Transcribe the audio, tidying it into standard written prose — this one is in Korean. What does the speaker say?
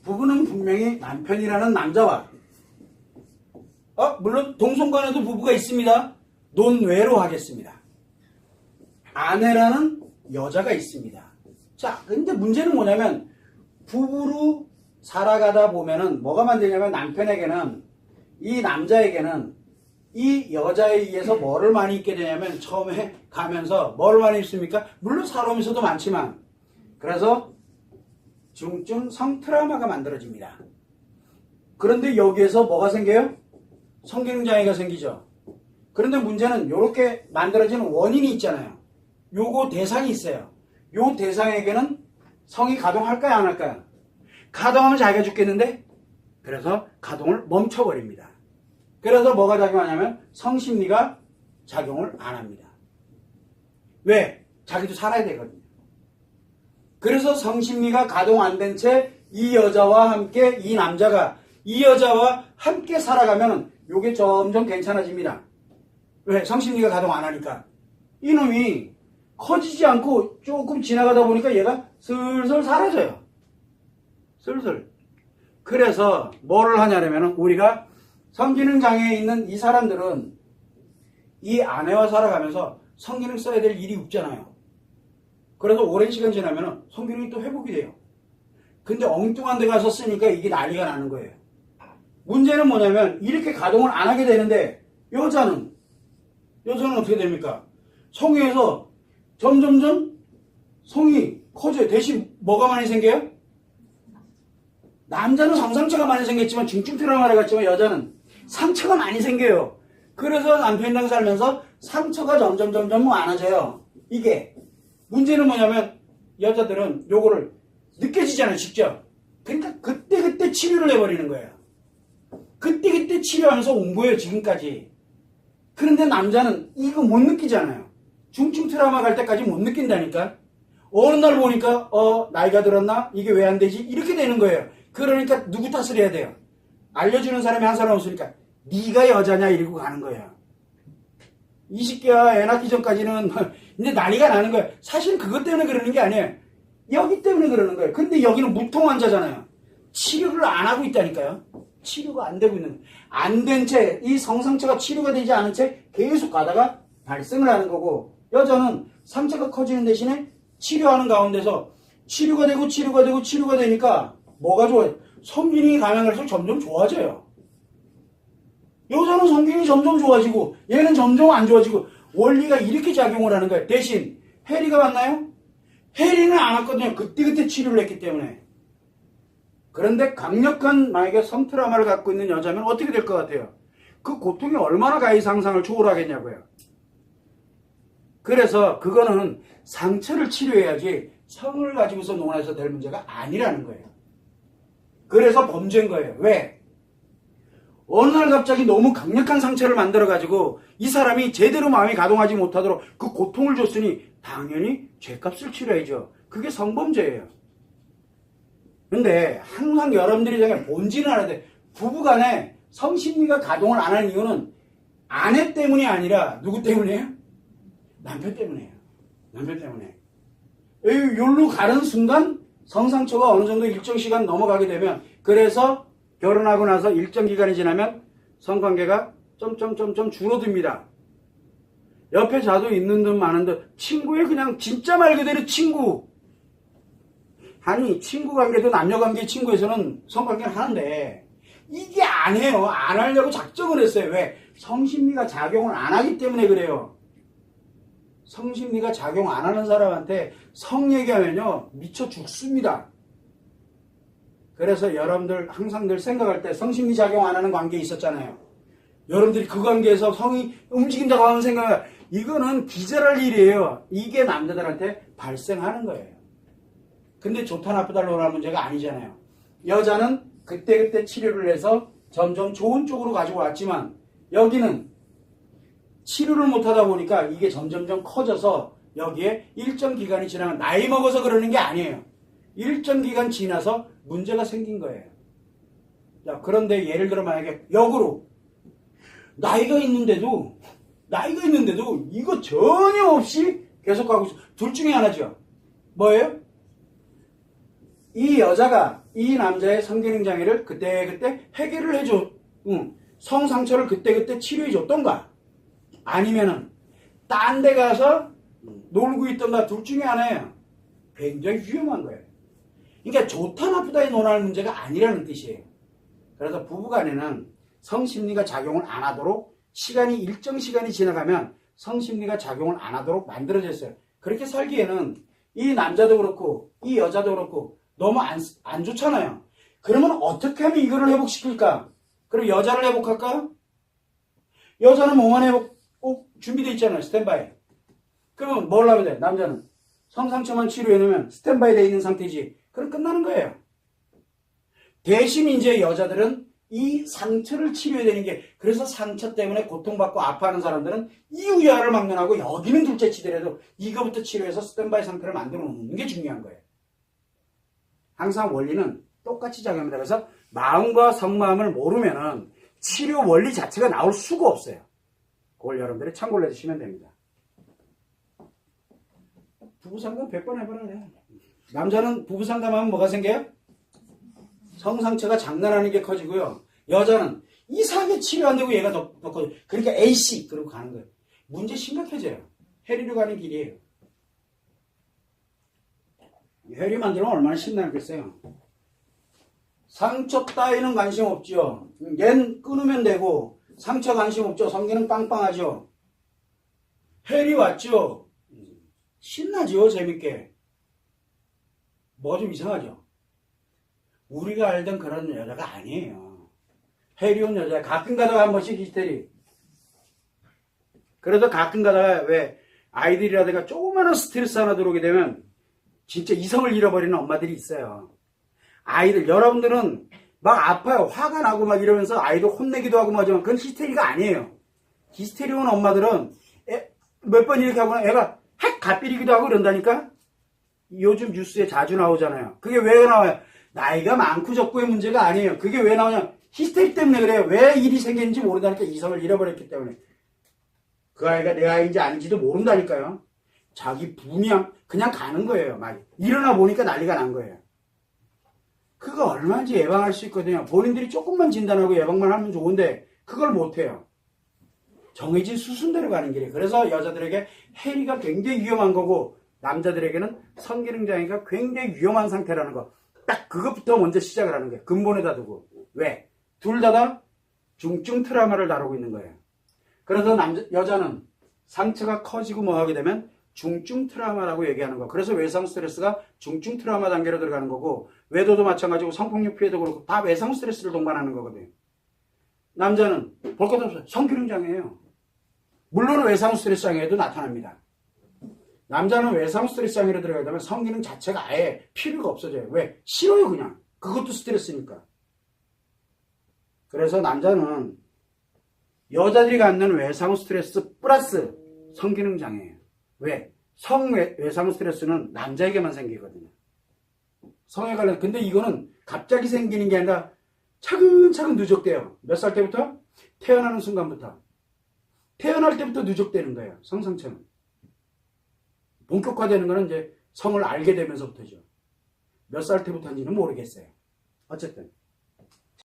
부부는 분명히 남편이라는 남자와 물론 동성간에도 부부가 있습니다. 논외로 하겠습니다. 아내라는 여자가 있습니다. 자, 근데 문제는 뭐냐면 부부로 살아가다 보면은 뭐가 만드냐면 남편에게는 이 남자에게는 이 여자에 의해서 뭐를 많이 입게 되냐면 처음에 가면서 뭐를 많이 입습니까? 물론 살아오면서도 많지만 그래서 중증 성트라우마가 만들어집니다. 그런데 여기에서 뭐가 생겨요? 성기능장애가 생기죠. 그런데 문제는 이렇게 만들어지는 원인이 있잖아요. 요거 대상이 있어요. 요 대상에게는 성이 가동할까요? 안 할까요? 가동하면 자기가 죽겠는데 그래서 가동을 멈춰버립니다. 그래서 뭐가 작용하냐면 성심리가 작용을 안 합니다. 왜? 자기도 살아야 되거든요. 그래서 성심리가 가동 안 된 채 이 여자와 함께 이 남자가 이 여자와 함께 살아가면 요게 점점 괜찮아집니다. 왜? 성심리가 가동 안 하니까. 이놈이 커지지 않고 조금 지나가다 보니까 얘가 슬슬 사라져요. 슬슬. 그래서 뭐를 하냐면 우리가 성기능 장애에 있는 이 사람들은 이 아내와 살아가면서 성기능 써야 될 일이 없잖아요. 그래서 오랜 시간 지나면 성기능이 또 회복이 돼요. 근데 엉뚱한 데 가서 쓰니까 이게 난리가 나는 거예요. 문제는 뭐냐면 이렇게 가동을 안 하게 되는데 여자는 어떻게 됩니까? 성에서 점점점 성이 커져요. 대신 뭐가 많이 생겨요? 남자는 성상처가 많이 생겼지만 중증 트라우마를 갔지만 여자는 상처가 많이 생겨요. 그래서 남편이랑 살면서 상처가 점점 많아져요. 이게 문제는 뭐냐면 여자들은 요거를 느껴지잖아요. 직접. 그러니까 그때 치료를 해버리는 거예요. 그때 치료하면서 온 거예요. 지금까지. 그런데 남자는 이거 못 느끼잖아요. 중증 트라우마 갈 때까지 못 느낀다니까. 어느 날 보니까 나이가 들었나? 이게 왜 안 되지? 이렇게 되는 거예요. 그러니까 누구 탓을 해야 돼요? 알려주는 사람이 한 사람 없으니까 네가 여자냐 이러고 가는 거예요. 20개와 애 낳기 전까지는 이제 난리가 나는 거예요. 사실 그것 때문에 그러는 게 아니에요. 여기 때문에 그러는 거예요. 근데 여기는 무통 환자잖아요. 치료를 안 하고 있다니까요. 치료가 안 되고 있는 거예요. 안 된 채 이 성상처가 치료가 되지 않은 채 계속 가다가 발생을 하는 거고 여자는 상처가 커지는 대신에 치료하는 가운데서 치료가 되니까 뭐가 좋아요? 성기능이 가면 갈수록 점점 좋아져요. 여자는 성기능이 점점 좋아지고 얘는 점점 안 좋아지고 원리가 이렇게 작용을 하는 거예요. 대신 해리가 왔나요? 해리는 안 왔거든요. 그때 치료를 했기 때문에. 그런데 강력한 만약에 성트라우마를 갖고 있는 여자면 어떻게 될 것 같아요? 그 고통이 얼마나 가히 상상을 초월하겠냐고요. 그래서 그거는 상처를 치료해야지 성을 가지고서 논해서 될 문제가 아니라는 거예요. 그래서 범죄인 거예요. 왜? 어느 날 갑자기 너무 강력한 상처를 만들어가지고 이 사람이 제대로 마음이 가동하지 못하도록 그 고통을 줬으니 당연히 죄값을 치러야죠. 그게 성범죄예요. 근데 항상 여러분들이 정말 본질은 알아야 돼. 부부간에 성심리가 가동을 안 하는 이유는 아내 때문이 아니라 누구 때문이에요? 남편 때문이에요. 남편 때문에. 여기로 가는 순간 성상처가 어느 정도 일정 시간 넘어가게 되면 그래서 결혼하고 나서 일정 기간이 지나면 성관계가 점점점점 줄어듭니다. 옆에 자도 있는 듯 마는 듯 친구의 그냥 진짜 말 그대로 친구. 아니 친구 관계도 남녀 관계 친구에서는 성관계를 하는데 이게 안 해요. 안 하려고 작정을 했어요. 왜? 성심리가 작용을 안 하기 때문에 그래요. 성심리가 작용 안 하는 사람한테 성 얘기하면요 미쳐 죽습니다. 그래서 여러분들 항상 늘 생각할 때 성심리 작용 안 하는 관계에 있었잖아요. 여러분들이 그 관계에서 성이 움직인다고 하는 생각을 이거는 기절할 일이에요. 이게 남자들한테 발생하는 거예요. 근데 좋다 나쁘다 논할 문제가 아니잖아요. 여자는 그때 치료를 해서 점점 좋은 쪽으로 가지고 왔지만 여기는 치료를 못하다 보니까 이게 점점점 커져서 여기에 일정 기간이 지나면 나이 먹어서 그러는 게 아니에요. 일정 기간 지나서 문제가 생긴 거예요. 자, 그런데 예를 들어 만약에 역으로 나이가 있는데도 이거 전혀 없이 계속 가고 있어. 둘 중에 하나죠. 뭐예요? 이 여자가 이 남자의 성기능 장애를 그때그때 해결을 해줘. 성상처를 그때그때 치료해줬던가 아니면은 딴 데 가서 놀고 있던가 둘 중에 하나예요. 굉장히 위험한 거예요. 그러니까 좋다 나쁘다의 논할 문제가 아니라는 뜻이에요. 그래서 부부간에는 성심리가 작용을 안 하도록 일정 시간이 지나가면 성심리가 작용을 안 하도록 만들어졌어요. 그렇게 살기에는 이 남자도 그렇고 이 여자도 그렇고 너무 안 좋잖아요. 그러면 어떻게 하면 이거를 회복시킬까? 그럼 여자를 회복할까? 여자는 몸만 회복 꼭 준비되어 있잖아요. 스탠바이. 그러면 뭘 하면 돼? 남자는 성상처만 치료해놓으면 스탠바이 되어 있는 상태지. 그럼 끝나는 거예요. 대신 이제 여자들은 이 상처를 치료해야 되는 게, 그래서 상처 때문에 고통받고 아파하는 사람들은 이유야를 막론하고 여기는 둘째 치더라도 이거부터 치료해서 스탠바이 상태를 만들어 놓는 게 중요한 거예요. 항상 원리는 똑같이 작용합니다. 그래서 마음과 속마음을 모르면은 치료 원리 자체가 나올 수가 없어요. 그걸 여러분들이 참고를 해주시면 됩니다. 부부상담 100번 해보라 그래. 남자는 부부상담하면 뭐가 생겨요? 성상처가 장난하는 게 커지고요. 여자는 이상하게 치료 안 되고 얘가 더 커져. 그러니까 A씨 그러고 가는 거예요. 문제 심각해져요. 해리로 가는 길이에요. 해리 만들면 얼마나 신나겠어요. 상처 따위는 관심 없죠. 얜 끊으면 되고 상처 관심 없죠. 성기는 빵빵하죠. 해리 왔죠. 신나죠. 재밌게. 뭐가 좀 이상하죠. 우리가 알던 그런 여자가 아니에요. 해리 온 여자. 가끔 가다가 한 번씩 히스테리. 그래서 가끔 가다가 왜 아이들이라든가 조그마한 스트레스 하나 들어오게 되면 진짜 이성을 잃어버리는 엄마들이 있어요. 아이들, 여러분들은 막 아파요. 화가 나고 막 이러면서 아이들 혼내기도 하고 막 하지만 그건 히스테리가 아니에요. 히스테리 온 엄마들은 몇 번 이렇게 하거나 애가 핵 갓비리기도 하고 그런다니까? 요즘 뉴스에 자주 나오잖아요. 그게 왜 나와요? 나이가 많고 적고의 문제가 아니에요. 그게 왜 나오냐? 히스테리 때문에 그래요. 왜 일이 생겼는지 모른다니까. 이성을 잃어버렸기 때문에. 그 아이가 내 아이인지 아닌지도 모른다니까요. 자기 분양 그냥 가는 거예요. 막 일어나 보니까 난리가 난 거예요. 그거 얼마든지 예방할 수 있거든요. 본인들이 조금만 진단하고 예방만 하면 좋은데 그걸 못해요. 정해진 수순대로 가는 길이에요. 그래서 여자들에게 해리가 굉장히 위험한 거고 남자들에게는 성기능 장애가 굉장히 위험한 상태라는 거. 딱 그것부터 먼저 시작을 하는 거예요. 근본에다 두고. 왜? 둘 다 중증 트라우마를 다루고 있는 거예요. 그래서 여자는 상처가 커지고 뭐 하게 되면 중증 트라우마라고 얘기하는 거. 그래서 외상 스트레스가 중증 트라우마 단계로 들어가는 거고 외도도 마찬가지고 성폭력 피해도 그렇고 다 외상 스트레스를 동반하는 거거든요. 남자는 볼 것도 없어요. 성기능 장애예요. 물론 외상 스트레스 장애에도 나타납니다. 남자는 외상 스트레스 장애로 들어가게 되면 성기능 자체가 아예 필요가 없어져요. 왜? 싫어요 그냥. 그것도 스트레스니까. 그래서 남자는 여자들이 갖는 외상 스트레스 플러스 성기능 장애예요. 왜? 외상 스트레스는 남자에게만 생기거든요. 성에 관련. 근데 이거는 갑자기 생기는 게 아니라 차근차근 누적돼요. 몇 살 때부터? 태어나는 순간부터. 태어날 때부터 누적되는 거예요. 성상처는. 본격화되는 거는 이제 성을 알게 되면서부터죠. 몇 살 때부터인지는 모르겠어요. 어쨌든